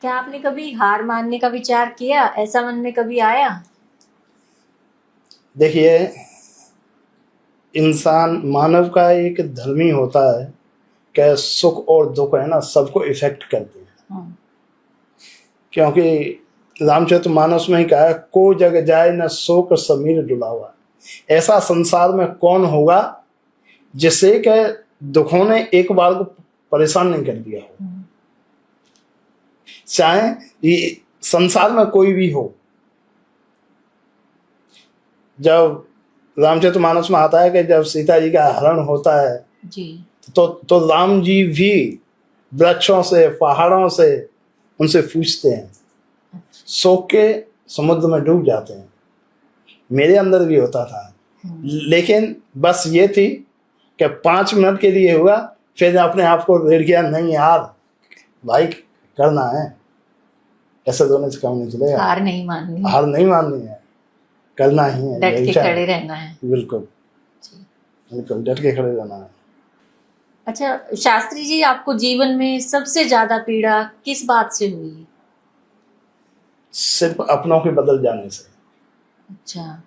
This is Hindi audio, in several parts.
क्या आपने कभी हार मानने का विचार किया? ऐसा मन में कभी आया? देखिए, इंसान मानव का एक धर्म ही होता है कि सुख और दुख है ना सबको इफेक्ट करते हैं। क्योंकि रामचरितमानस में ही कहा है, को जग जाए न शोक समीर डुला हुआ। ऐसा संसार में कौन होगा जिसे के दुखों ने एक बार को परेशान नहीं कर दिया हो। चाहे ये संसार में कोई भी हो। जब रामचरितमानस में आता है कि जब सीता जी का हरण होता है जी। तो राम जी भी वृक्षों से पहाड़ों से उनसे पूछते हैं, शोक के समुद्र में डूब जाते हैं। मेरे अंदर भी होता था, लेकिन बस ये थी कि 5 मिनट के लिए हुआ, फिर अपने आप को रेड़ किया, नहीं यार भाई करना है, ऐसे दोनों से काम नहीं चलेगा। हार नहीं माननी, हार नहीं माननी है, करना ही है, डट के खड़े रहना है। बिल्कुल बिल्कुल डट के खड़े रहना है। अच्छा शास्त्री जी, आपको जीवन में सबसे ज्यादा पीड़ा किस बात से हुई? सिर्फ अपनों के बदल जाने से। अच्छा।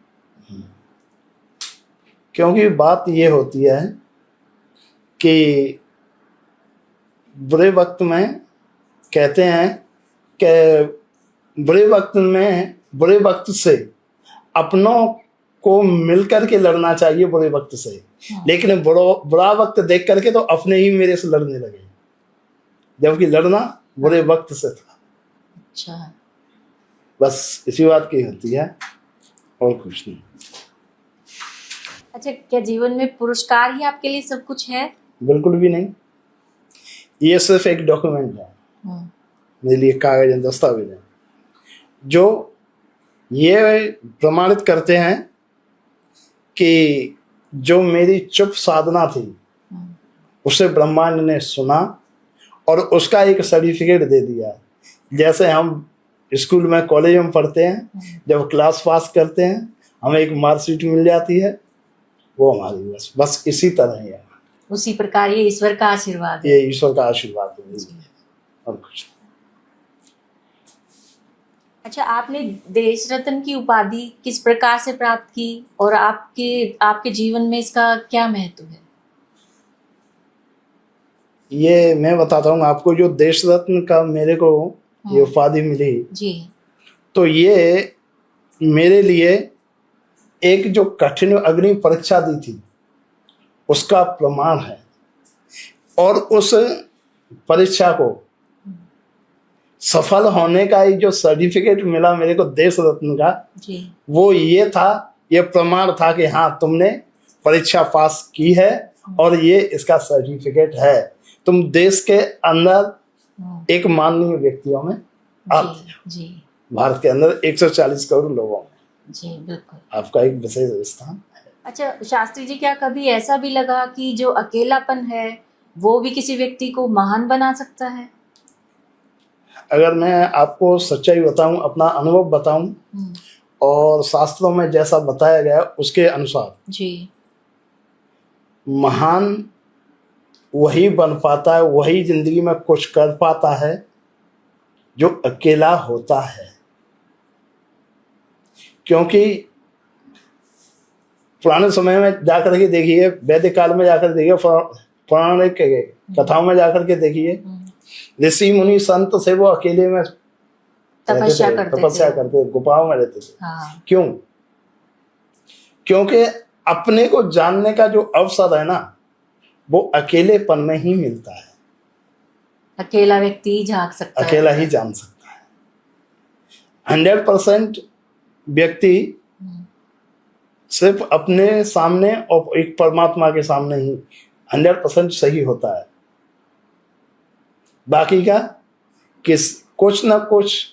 क्योंकि बात ये होती है कि बुरे वक्त में कहते हैं कि बुरे वक्त से अपनों को मिलकर के लड़ना चाहिए बुरे वक्त से। लेकिन बुरा वक्त देख करके तो अपने ही मेरे से लड़ने लगे, जबकि लड़ना बुरे वक्त से था। अच्छा, बस इसी बात की होती है और कुछ नहीं। अच्छा, क्या जीवन में पुरस्कार ही आपके लिए सब कुछ है? बिल्कुल भी नहीं, ये सिर्फ एक डॉक्यूमेंट है मेरे लिए, कागज है, दस्तावेज है जो ये प्रमाणित करते हैं कि जो मेरी चुप साधना थी उसे ब्रह्मांड ने सुना और उसका एक सर्टिफिकेट दे दिया। जैसे हम स्कूल में कॉलेज में पढ़ते हैं, जब क्लास पास करते हैं हमें एक मार्कशीट मिल जाती है, वो हमारी बस इसी तरह ही है। उसी प्रकार ये ईश्वर का आशीर्वाद है। ये ईश्वर का आशीर्वाद है और कुछ। अच्छा, आपने देश रत्न की उपाधि किस प्रकार से प्राप्त की और आपके जीवन में इसका क्या महत्व है? ये मैं बताता हूँ आपको, जो देश रत्न का मेरे को ये उपाधि मिली जी, तो ये मेरे लिए एक जो कठिन अग्नि परीक्षा दी थी उसका प्रमाण है। और उस परीक्षा को सफल होने का जो सर्टिफिकेट मिला मेरे को देश रत्न का जी, वो ये था, ये प्रमाण था कि हाँ तुमने परीक्षा पास की है और ये इसका सर्टिफिकेट है। तुम देश के अंदर एक माननीय व्यक्तियों में जी, भारत के अंदर 140 करोड़ लोगों में जी, बिल्कुल आपका एक विशेष स्थान। अच्छा शास्त्री जी, क्या कभी ऐसा भी लगा कि जो अकेलापन है वो भी किसी व्यक्ति को महान बना सकता है? अगर मैं आपको सच्चाई बताऊं, अपना अनुभव बताऊं और शास्त्रों में जैसा बताया गया उसके अनुसार जी, महान वही बन पाता है, वही जिंदगी में कुछ कर पाता है जो अकेला होता है। क्योंकि पुराने समय में जाकर के देखिए, वैदिक काल में जाकर देखिए, पौराणिक कथाओं में जाकर के देखिए, ऋषि मुनि संत से वो अकेले में तपस्या करते, गुफाओं में रहते थे। हाँ। क्यों? क्योंकि अपने को जानने का जो अवसर है ना वो अकेलेपन में ही मिलता है। अकेला व्यक्ति ही जाग सकता है, अकेला ही जान सकता है। 100% व्यक्ति सिर्फ अपने सामने और एक परमात्मा के सामने ही 100% सही होता है। बाकी का कुछ ना कुछ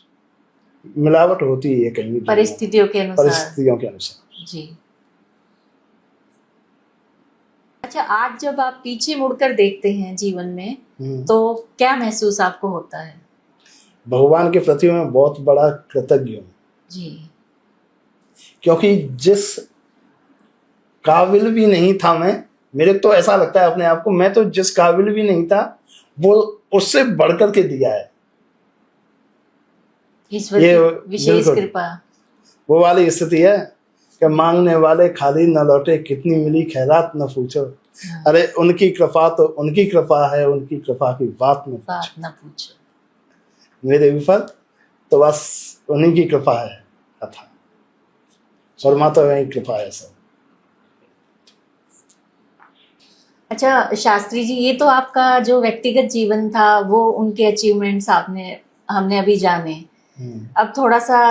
मिलावट होती है कहीं परिस्थितियों के अनुसार। जी। अच्छा, आज जब आप पीछे मुड़कर देखते हैं जीवन में तो क्या महसूस आपको होता है? भगवान के प्रति मैं बहुत बड़ा कृतज्ञ हूँ जी। क्योंकि जिस काबिल भी नहीं था मेरे तो ऐसा लगता है अपने आप को, मैं तो जिस काबिल भी नहीं था वो उससे बढ़कर के दिया है। ईश्वर ये की विशेष बिल्कुल। कृपा। वो वाली स्थिति है कि मांगने वाले खाली न लौटे, कितनी मिली खैरात न पूछो। हाँ, अरे उनकी कृपा तो उनकी कृपा है, उनकी कृपा की बात न बात पूछो। ना पूछो। मेरे ऊपर तो बस उन्हीं की कृपा है अथा, परमात्मा की कृपा है सब। अच्छा शास्त्री जी, ये तो आपका जो व्यक्तिगत जीवन था वो उनके अचीवमेंट्स आपने हमने अभी जाने। अब थोड़ा सा